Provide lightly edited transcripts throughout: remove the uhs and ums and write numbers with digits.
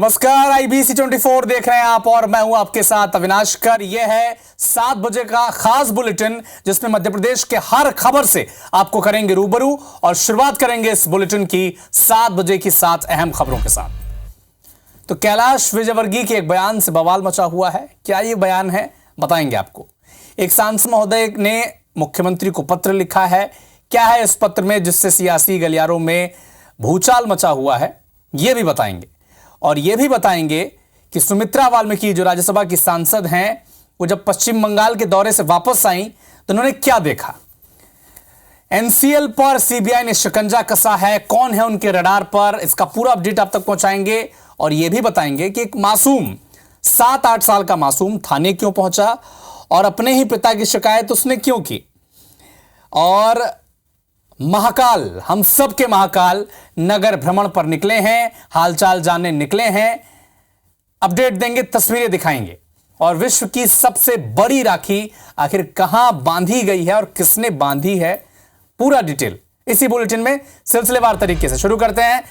नमस्कार, IBC 24 देख रहे हैं आप और मैं हूं आपके साथ अविनाश कर। यह है 7 बजे का खास बुलेटिन जिसमें मध्य प्रदेश के हर खबर से आपको करेंगे रूबरू और शुरुआत करेंगे इस बुलेटिन की 7 बजे की 7 अहम खबरों के साथ। तो कैलाश विजयवर्गीय के एक बयान से बवाल मचा हुआ है। क्या यह बयान है, बताएंगे आपको। एक सांसद महोदय ने मुख्यमंत्री को पत्र लिखा है। क्या है इस पत्र में जिससे सियासी गलियारों में भूचाल मचा हुआ है, यह भी बताएंगे। और यह भी बताएंगे कि सुमित्रा वाल्मीकि जो राज्यसभा की सांसद हैं, वो जब पश्चिम बंगाल के दौरे से वापस आई तो उन्होंने क्या देखा। NCL पर CBI ने शिकंजा कसा है, कौन है उनके रडार पर, इसका पूरा अपडेट आप तक पहुंचाएंगे। और यह भी बताएंगे कि एक मासूम 7-8 साल का मासूम थाने क्यों पहुंचा और अपने ही पिता की शिकायत उसने क्यों की। और महाकाल, हम सब के महाकाल नगर भ्रमण पर निकले हैं, हालचाल जानने निकले हैं, अपडेट देंगे, तस्वीरें दिखाएंगे। और विश्व की सबसे बड़ी राखी आखिर कहां बांधी गई है और किसने बांधी है, पूरा डिटेल इसी बुलेटिन में सिलसिलेवार तरीके से शुरू करते हैं।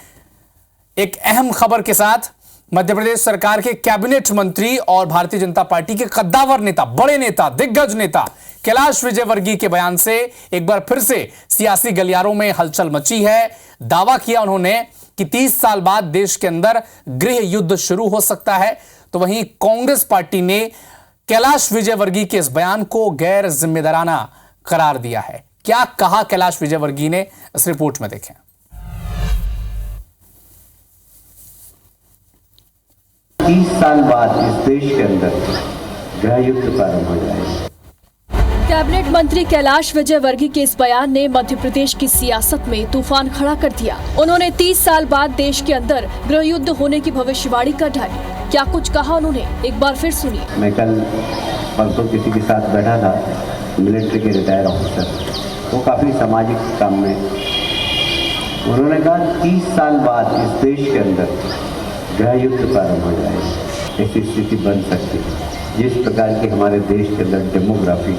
एक अहम खबर के साथ मध्य प्रदेश सरकार के कैबिनेट मंत्री और भारतीय जनता पार्टी के कद्दावर नेता, बड़े नेता, दिग्गज नेता कैलाश विजयवर्गीय के बयान से एक बार फिर से सियासी गलियारों में हलचल मची है। दावा किया उन्होंने कि 30 साल बाद देश के अंदर गृह युद्ध शुरू हो सकता है। तो वहीं कांग्रेस पार्टी ने कैलाश विजयवर्गीय के इस बयान को गैर जिम्मेदाराना करार दिया है। क्या कहा कैलाश विजयवर्गीय ने, इस रिपोर्ट में देखें। 30 साल बाद इस देश के अंदर गृह युद्ध प्रारंभ हो जाएगा। कैबिनेट मंत्री कैलाश विजयवर्गीय के इस बयान ने मध्य प्रदेश की सियासत में तूफान खड़ा कर दिया। उन्होंने 30 साल बाद देश के अंदर गृह युद्ध होने की भविष्यवाणी कर डाली। क्या कुछ कहा उन्होंने, एक बार फिर सुनिए। मैं कल परसों किसी के साथ बैठा था, मिलिट्री के रिटायर ऑफिसर, वो काफी सामाजिक काम में। उन्होंने कहा 30 साल बाद इस देश के अंदर गृह युद्ध प्रारंभ हो जाएगी। ऐसी स्थिति बन सकती है जिस प्रकार की हमारे देश के अंदर डेमोग्राफी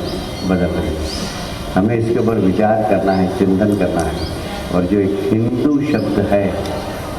बदल रही है। हमें इसके ऊपर विचार करना है, चिंतन करना है। और जो एक हिंदू शब्द है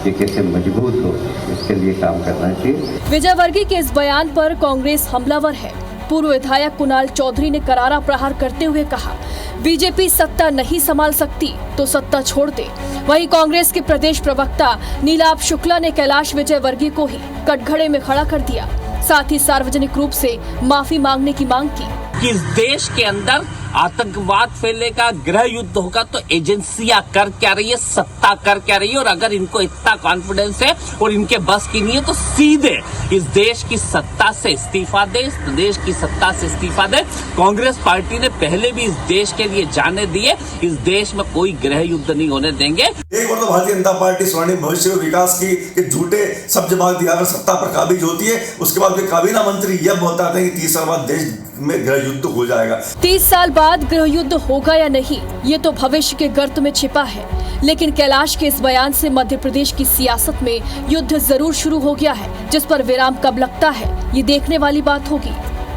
ये कैसे मजबूत हो, इसके लिए काम करना चाहिए। विजयवर्गीय के इस बयान पर कांग्रेस हमलावर है। पूर्व विधायक कुणाल चौधरी ने करारा प्रहार करते हुए कहा, बीजेपी सत्ता नहीं संभाल सकती तो सत्ता छोड़ दे। वहीं कांग्रेस के प्रदेश प्रवक्ता नीलाभ शुक्ला ने कैलाश विजयवर्गीय को ही कटघरे में खड़ा कर दिया। साथ ही सार्वजनिक रूप से माफी मांगने की मांग की। कि इस देश के अंदर आतंकवाद फैलेगा, गृह युद्ध होगा, तो एजेंसियां कर क्या रही है, सत्ता कर क्या रही है। और अगर इनको इतना कॉन्फिडेंस है और इनके बस की नहीं है तो सीधे इस देश की सत्ता से इस्तीफा दे, इस प्रदेश की सत्ता से इस्तीफा दे। कांग्रेस पार्टी ने पहले भी इस देश के लिए जाने दिए, इस देश में कोई गृह युद्ध नहीं होने देंगे। एक बार तो भारतीय जनता पार्टी स्वर्णिम भविष्य और विकास की झूठे सब जवाब दिया, अगर सत्ता पर काबिज होती है उसके बाद फिर काबीना मंत्री यह बताते हैं कि 30 साल बाद देश में गृह युद्ध हो जाएगा। 30 साल बाद गृह युद्ध होगा या नहीं, ये तो भविष्य के गर्त में छिपा है। लेकिन कैलाश के इस बयान से मध्य प्रदेश की सियासत में युद्ध जरूर शुरू हो गया है। जिस पर विराम कब लगता है, ये देखने वाली बात होगी।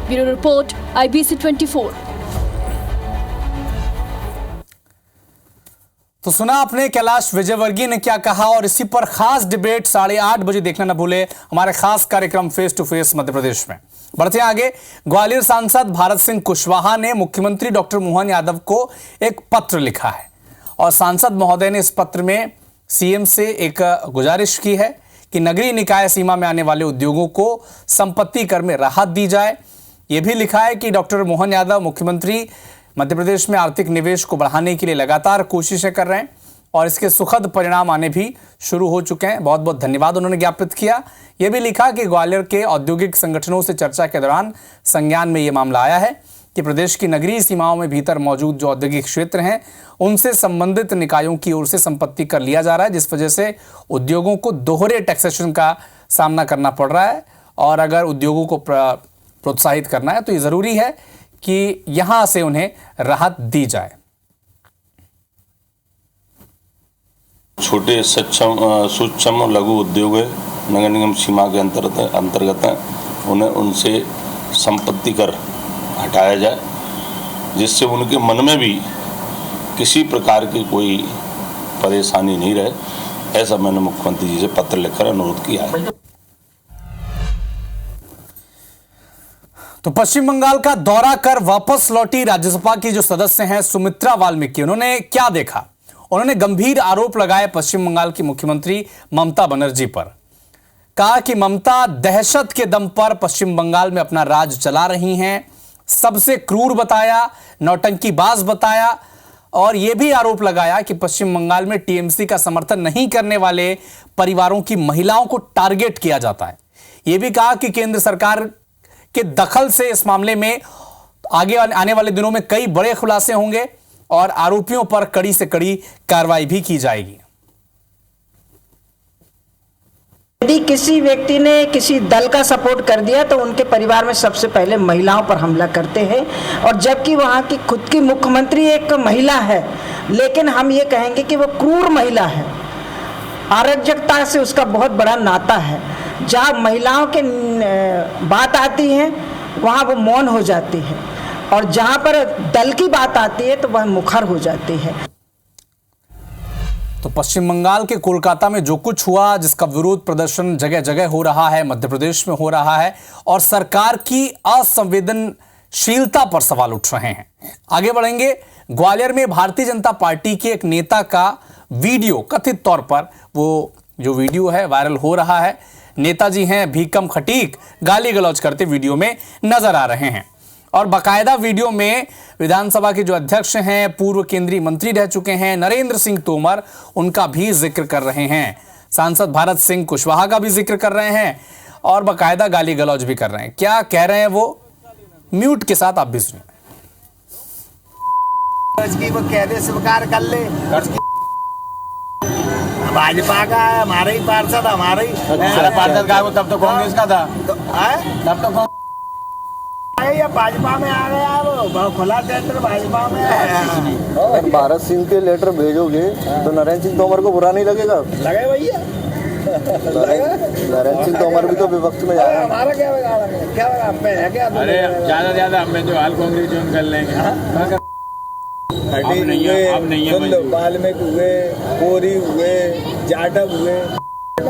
Bureau report, IBC 24। तो सुना आपने कैलाश विजयवर्गीय ने क्या कहा। और इसी पर खास डिबेट 8:30 बजे देखना न भूले हमारे खास कार्यक्रम face to face Madhya Pradesh में। बढ़ते हैं आगे। ग्वालियर सांसद भारत सिंह कुशवाहा ने मुख्यमंत्री डॉक्टर मोहन यादव को एक पत्र लिखा है और सांसद महोदय ने इस पत्र में CM से एक गुजारिश की है कि नगरीय निकाय सीमा में आने वाले उद्योगों को संपत्ति कर में राहत दी जाए। यह भी लिखा है कि डॉक्टर मोहन यादव मुख्यमंत्री मध्य प्रदेश में आर्थिक निवेश को बढ़ाने के लिए लगातार कोशिशें कर रहे हैं और इसके सुखद परिणाम आने भी शुरू हो चुके हैं। बहुत बहुत धन्यवाद उन्होंने ज्ञापित किया। यह भी लिखा कि ग्वालियर के औद्योगिक संगठनों से चर्चा के दौरान संज्ञान में यह मामला आया है कि प्रदेश की नगरीय सीमाओं में भीतर मौजूद जो औद्योगिक क्षेत्र हैं उनसे संबंधित निकायों की ओर से संपत्ति कर लिया जा रहा है, जिस वजह से उद्योगों को दोहरे टैक्सेशन का सामना करना पड़ रहा है। और अगर उद्योगों को प्रोत्साहित करना है तो ये जरूरी है कि यहां से उन्हें राहत दी जाए। छोटे सूक्ष्म लघु उद्योग नगर निगम सीमा के अंतर्गत हैं, उन्हें उनसे संपत्ति कर हटाया जाए, जिससे उनके मन में भी किसी प्रकार की कोई परेशानी नहीं रहे। ऐसा मैंने मुख्यमंत्री जी से पत्र लिखकर अनुरोध किया है। तो पश्चिम बंगाल का दौरा कर वापस लौटी राज्यसभा की जो सदस्य हैं सुमित्रा वाल्मीकि, उन्होंने क्या देखा? उन्होंने गंभीर आरोप लगाए पश्चिम बंगाल की मुख्यमंत्री ममता बनर्जी पर। कहा कि ममता दहशत के दम पर पश्चिम बंगाल में अपना राज चला रही हैं। सबसे क्रूर बताया, नौटंकीबाज बताया और यह भी आरोप लगाया कि पश्चिम बंगाल में टीएमसी का समर्थन नहीं करने वाले परिवारों की महिलाओं को टारगेट किया जाता है। यह भी कहा कि केंद्र सरकार के दखल से इस मामले में आगे आने वाले दिनों में कई बड़े खुलासे होंगे और आरोपियों पर कड़ी से कड़ी कार्रवाई भी की जाएगी। यदि किसी व्यक्ति ने किसी दल का सपोर्ट कर दिया तो उनके परिवार में सबसे पहले महिलाओं पर हमला करते हैं, और जबकि वहाँ की खुद की मुख्यमंत्री एक महिला है, लेकिन हम ये कहेंगे कि वो क्रूर महिला है। अराजकता से उसका बहुत बड़ा नाता है। जहाँ महिलाओं के बात आती है वहाँ वो मौन हो जाती है, और जहाँ पर दल की बात आती है तो वह मुखर हो जाती है। तो पश्चिम बंगाल के कोलकाता में जो कुछ हुआ, जिसका विरोध प्रदर्शन जगह जगह हो रहा है, मध्य प्रदेश में हो रहा है और सरकार की असंवेदनशीलता पर सवाल उठ रहे हैं। आगे बढ़ेंगे। ग्वालियर में भारतीय जनता पार्टी के एक नेता का वीडियो, कथित तौर पर वो जो वीडियो है वायरल हो रहा है। नेताजी हैं भीकम खटीक गाली गलौज करते वीडियो में नजर आ रहे हैं और बाकायदा वीडियो में विधानसभा के जो अध्यक्ष हैं, पूर्व केंद्रीय मंत्री रह चुके हैं नरेंद्र सिंह तोमर, उनका भी जिक्र कर रहे हैं। सांसद भारत सिंह कुशवाहा का भी जिक्र कर रहे हैं और बाकायदा गाली गलौज भी कर रहे हैं। क्या कह रहे हैं वो, म्यूट के साथ आप भी सुनिए। वो कहने स्वीकार कर ले, भाजपा का है, हमारे ही पार्षद, हमारे ही पार्षद का है, तब तो कांग्रेस का था, तब तो या भाजपा में आ गया है, वो खुला टेंडर भाजपा में है। भारत सिंह के लेटर भेजोगे तो नरेंद्र सिंह तोमर को बुरा नहीं लगेगा? लगे भैया, नरेंद्र सिंह तोमर भी तो विपक्ष में जाएगा। हमारा क्या है क्या? अरे ज्यादा ज्यादा हमें जो हाल कांग्रेस ज्वाइन कर लेंगे। वाल्मीकि हुए, कोरी हुए, जाटव हुए,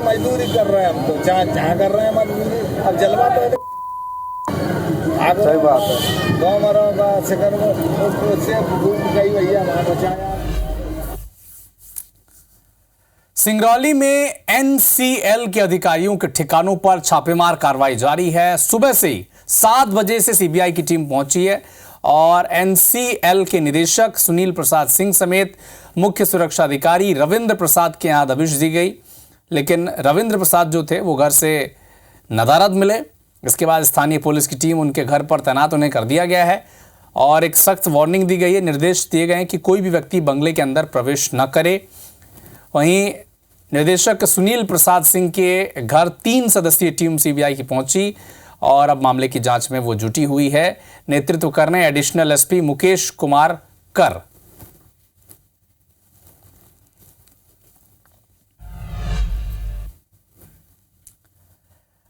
मजदूरी कर रहे हैं हम तो, जहाँ कर रहे हैं मजदूरी। अब जलवा तो सही बात है। गौ का शिकर उससे डूब गई भैया, वहाँ बचाया। सिंगरौली में एनसीएल के अधिकारियों के ठिकानों पर छापेमार कार्रवाई जारी है। सुबह से ही 7 बजे से सीबीआई की टीम पहुंची है और एनसीएल के निदेशक सुनील प्रसाद सिंह समेत मुख्य सुरक्षा अधिकारी रविंद्र प्रसाद के यहां दबिश दी गई, लेकिन रविंद्र प्रसाद जो थे वो घर से नदारद मिले। इसके बाद स्थानीय पुलिस की टीम उनके घर पर तैनात उन्हें कर दिया गया है और एक सख्त वार्निंग दी गई है, निर्देश दिए गए हैं कि कोई भी व्यक्ति बंगले के अंदर प्रवेश न करे। वहीं निदेशक सुनील प्रसाद सिंह के घर 3 सदस्यीय टीम सीबीआई की पहुंची और अब मामले की जांच में वो जुटी हुई है। नेतृत्व कर रहे हैं एडिशनल एसपी मुकेश कुमार कर।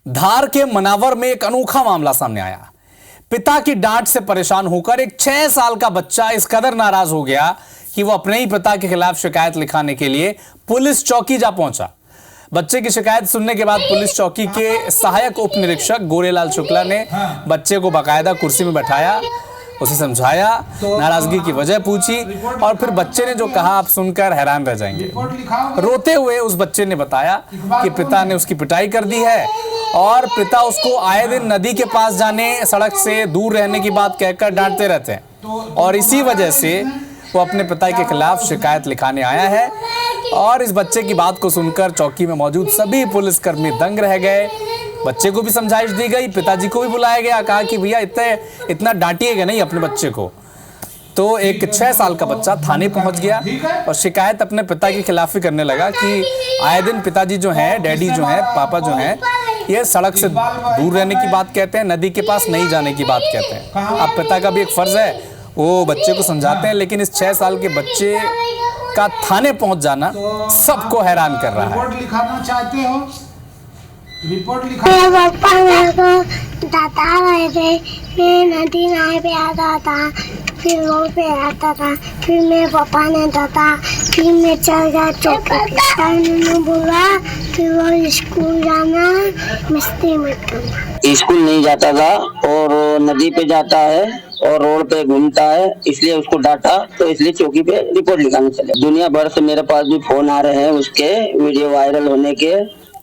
धार के मनावर में एक अनोखा मामला सामने आया। पिता की डांट से परेशान होकर एक 6 साल का बच्चा इस कदर नाराज हो गया कि वो अपने ही पिता के खिलाफ शिकायत लिखाने के लिए पुलिस चौकी जा पहुंचा। बच्चे की शिकायत सुनने के बाद पुलिस चौकी के सहायक उप निरीक्षक गोरेलाल शुक्ला ने बच्चे को बाकायदा कुर्सी में बैठाया, उसे समझाया, नाराजगी की वजह पूछी और फिर बच्चे ने जो कहा आप सुनकर हैरान रह जाएंगे। रोते हुए उस बच्चे ने बताया कि पिता ने उसकी पिटाई कर दी है और पिता उसको आए दिन नदी के पास जाने, सड़क से दूर रहने की बात कहकर डांटते रहते हैं और इसी वजह से वो अपने पिता के खिलाफ शिकायत लिखाने आया है। और इस बच्चे की बात को सुनकर चौकी में मौजूद सभी पुलिसकर्मी दंग रह गए। बच्चे को भी समझाइश दी गई, पिताजी को भी बुलाया गया, कहा कि भैया इतना डांटिएगा नहीं अपने बच्चे को। तो एक 6 साल का बच्चा थाने पहुंच गया और शिकायत अपने पिता के खिलाफ ही करने लगा कि आए दिन पिताजी जो हैं, डैडी जो हैं, पापा जो हैं, ये सड़क से दूर रहने की बात कहते हैं, नदी के पास नहीं जाने की बात कहते हैं। अब पिता का भी एक फर्ज है, वो बच्चे को समझाते हैं, लेकिन इस 6 साल के बच्चे का थाने पहुंच जाना सबको हैरान कर रहा है। रिपोर्ट लिखाना चाहते हो? रिपोर्ट लिखा। पापा मेरे को बता रहे थे मैं नदी नहाने पे आता था फिर रोड पे आता था, फिर मेरे पापा ने डांटा, फिर मैं चल गया चौकी पे। उन्होंने बोला फिर वो स्कूल जाना, मस्ती मत करना। स्कूल नहीं जाता था और नदी पे जाता है और रोड पे घूमता है, इसलिए उसको डांटा, तो इसलिए चौकी पे रिपोर्ट लिखाने चले। दुनिया भर से मेरे पास भी फोन आ रहे हैं उसके वीडियो वायरल होने के,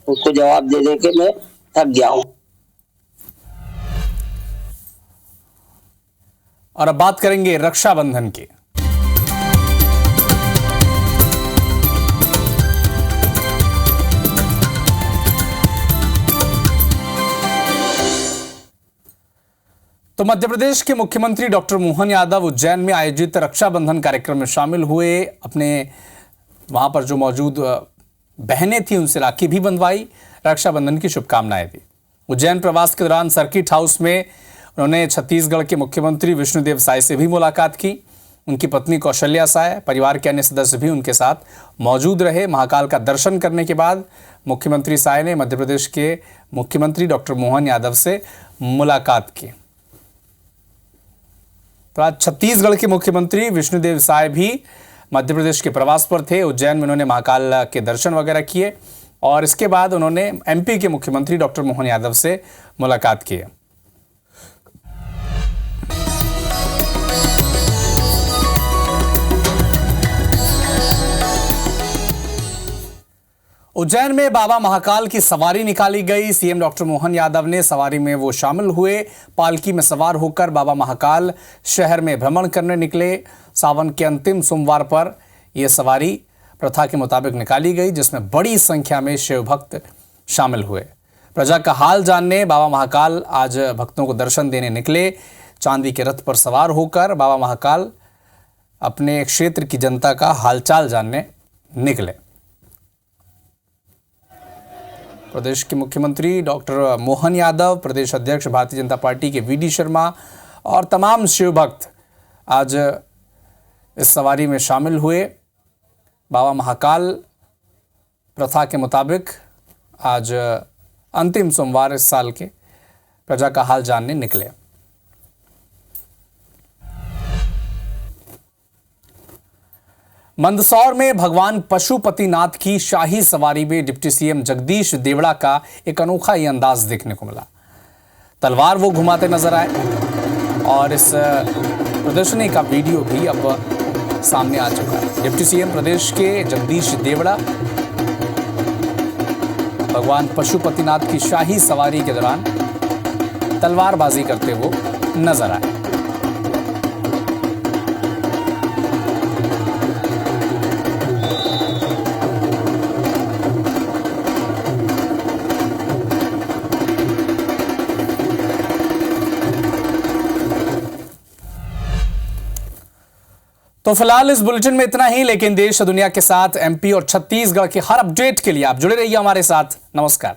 उसको जवाब दे दे के मैं थक गया हूँ। और अब बात करेंगे रक्षाबंधन की। तो मध्य प्रदेश के मुख्यमंत्री डॉक्टर मोहन यादव उज्जैन में आयोजित रक्षाबंधन कार्यक्रम में शामिल हुए। अपने वहां पर जो मौजूद बहनें थी उनसे राखी भी बंधवाई, रक्षाबंधन की शुभकामनाएं दी। उज्जैन प्रवास के दौरान सर्किट हाउस में उन्होंने छत्तीसगढ़ के मुख्यमंत्री विष्णुदेव साय से भी मुलाकात की। उनकी पत्नी कौशल्या साय, परिवार के अन्य सदस्य भी उनके साथ मौजूद रहे। महाकाल का दर्शन करने के बाद मुख्यमंत्री साय ने मध्य प्रदेश के मुख्यमंत्री डॉक्टर मोहन यादव से मुलाकात की। तो आज छत्तीसगढ़ के मुख्यमंत्री विष्णुदेव साय भी मध्य प्रदेश के प्रवास पर थे। उज्जैन में उन्होंने महाकाल के दर्शन वगैरह किए और इसके बाद उन्होंने एमपी के मुख्यमंत्री डॉक्टर मोहन यादव से मुलाकात की। उज्जैन में बाबा महाकाल की सवारी निकाली गई। सीएम डॉक्टर मोहन यादव ने सवारी में वो शामिल हुए। पालकी में सवार होकर बाबा महाकाल शहर में भ्रमण करने निकले। सावन के अंतिम सोमवार पर यह सवारी प्रथा के मुताबिक निकाली गई, जिसमें बड़ी संख्या में शिव भक्त शामिल हुए। प्रजा का हाल जानने बाबा महाकाल आज भक्तों को दर्शन देने निकले। चांदी के रथ पर सवार होकर बाबा महाकाल अपने क्षेत्र की जनता का हालचाल जानने निकले। प्रदेश के मुख्यमंत्री डॉक्टर मोहन यादव, प्रदेश अध्यक्ष भारतीय जनता पार्टी के वीडी शर्मा और तमाम शिव भक्त आज इस सवारी में शामिल हुए। बाबा महाकाल प्रथा के मुताबिक आज अंतिम सोमवार इस साल के प्रजा का हाल जानने निकले। मंदसौर में भगवान पशुपतिनाथ की शाही सवारी में डिप्टी सीएम जगदीश देवड़ा का एक अनोखा ही अंदाज देखने को मिला। तलवार वो घुमाते नजर आए और इस प्रदर्शनी का वीडियो भी अब सामने आ चुका है। डिप्टी सीएम प्रदेश के जगदीश देवड़ा भगवान पशुपतिनाथ की शाही सवारी के दौरान तलवारबाजी करते हुए नजर आए। तो फिलहाल इस बुलेटिन में इतना ही, लेकिन देश और दुनिया के साथ एमपी और छत्तीसगढ़ के हर अपडेट के लिए आप जुड़े रहिए हमारे साथ। नमस्कार।